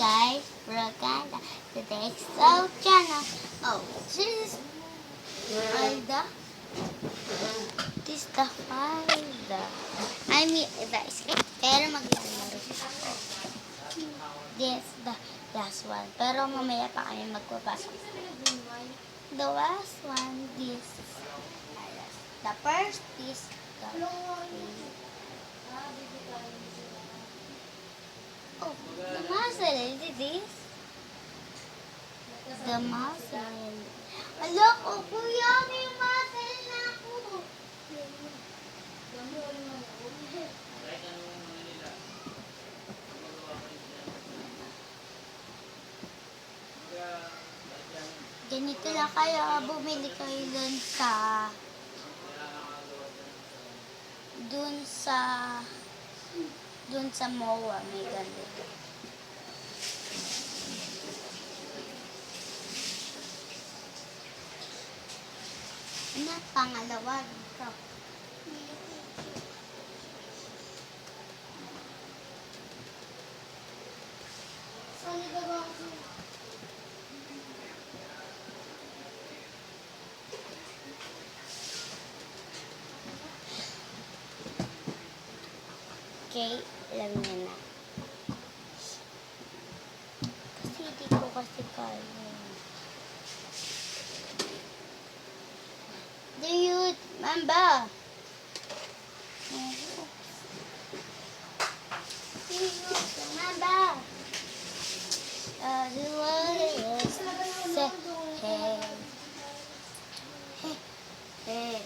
guys, Bragada, today's so channel. Oh, this is Alda. This is the Alda. I mean, guys, pero maglalaro ako. This the last one. Pero mamaya pa kami magpapasok. The last one, this. The first is the oh, the muzzle, is it this? The muzzle. Ala ko, kuya, may muzzle na ako. Ganito lang kayo, bumili kayo dun sa MOA, may ganito. Ano, pangalawa dito. Okay, alam niya na. Kasi hindi ko kasi kaya. Do you remember? Do you remember? The word is say, hey. Hey. Hey.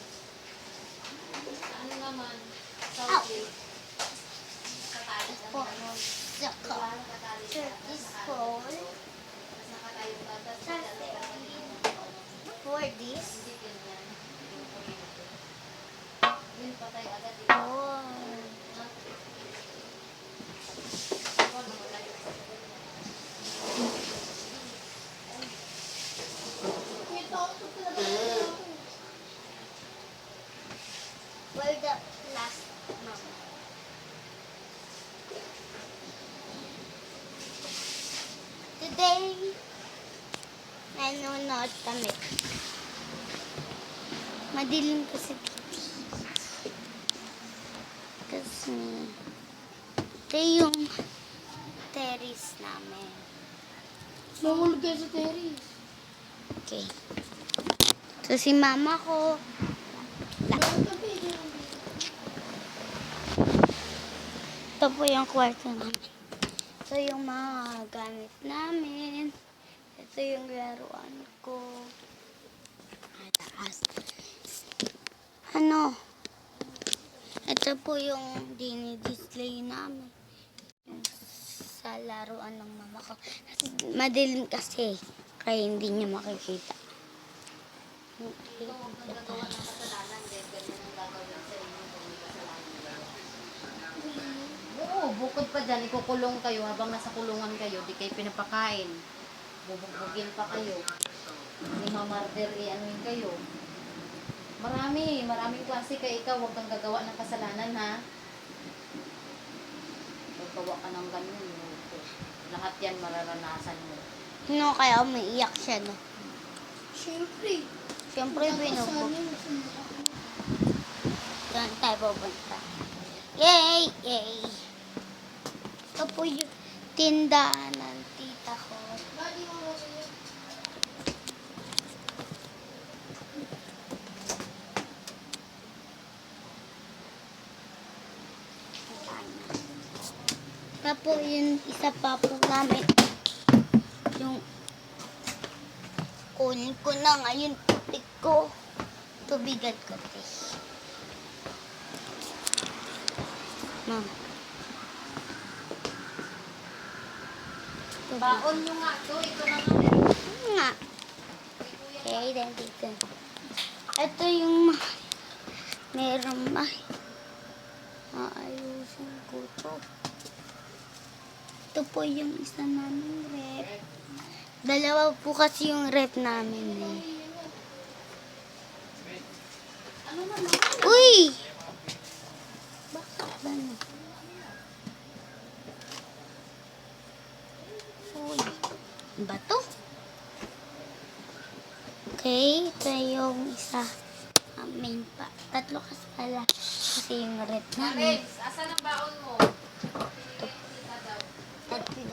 Ano naman? Ow. Saudi. For this, Yun patay agad. we're the last one. Today, nanonood kami. Madilim kasi kasi ito yung terrace namin. Mahulog kayo sa terrace. Okay. So, si mama ko, ito po yung kwarto namin. Ito yung mga gamit namin. Ito yung laruan ko. Taas. Ano? Ito po yung dinidisplay namin. Yung sa laruan ng mama ko. Madilim kasi. Kaya hindi niya makikita. Gagawa ng kasalanan, then ganyan ang gagawin sa inyo kung may kasalanan. Oo, bukod pa dyan, ikukulong kayo habang nasa kulungan kayo, di kayo pinapakain. Bubugbugin pa kayo. Ni mamarder, anuin kayo. Maraming klase kaya ikaw, huwag kang gagawa ng kasalanan, ha? Gagawa ka ng ganun. Lahat yan mararanasan mo. No, kaya umiiyak siya, no? Siyempre. Siyempre, binubo. Doon tayo pupunta. Yay! Yay! Ito po yung tindahan ng tita ko. Ito po yung isa pa po namin. Yung kunin ko na ngayon tubig ko. Tubigan ko, please. Ma'am. Baon nyo nga to, ito na nga. Nga. Okay, then dito. Ito yung meron maayusin ko to. Ito po yung isa namin rep. Dalawa po kasi yung rep namin eh. Ano naman? Uy! Bakit ba na? Bato. Okay, ito yung isa. Main pa. Tatlo kasi pala. Kasi yung red namin. Alex, asan ang baon mo? Tatlo.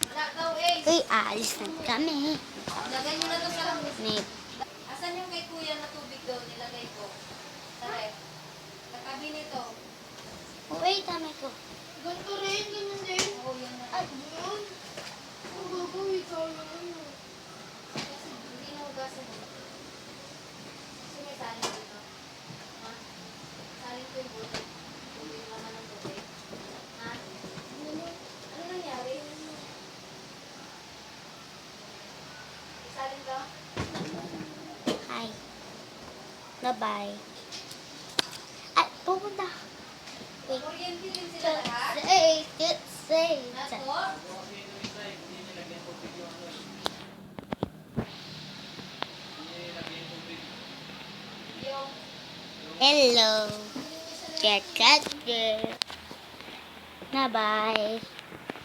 Wala daw eh. Uy, aalis na kami. Lagay mo na to sa langis. Nip. Asan yung kay kuya na tubig daw nilagay ko? Tara. Nakabi nito. Wait, tama ko. Ganito rin, ganyan din. Oo, yun na. At yun. Ang gagawin ko yun. Kasi hindi na hugasan mo. Kasi may salin dito. Ha? Salin ko yung buti. Tubig naman ng tubig. Ha? Ano nangyari? Salin ka? Hi. Bye-bye. At pupunta. Wait. Kuryente din sila lahat? Say. Nato? Yung Hello. Get cut. Bye-bye.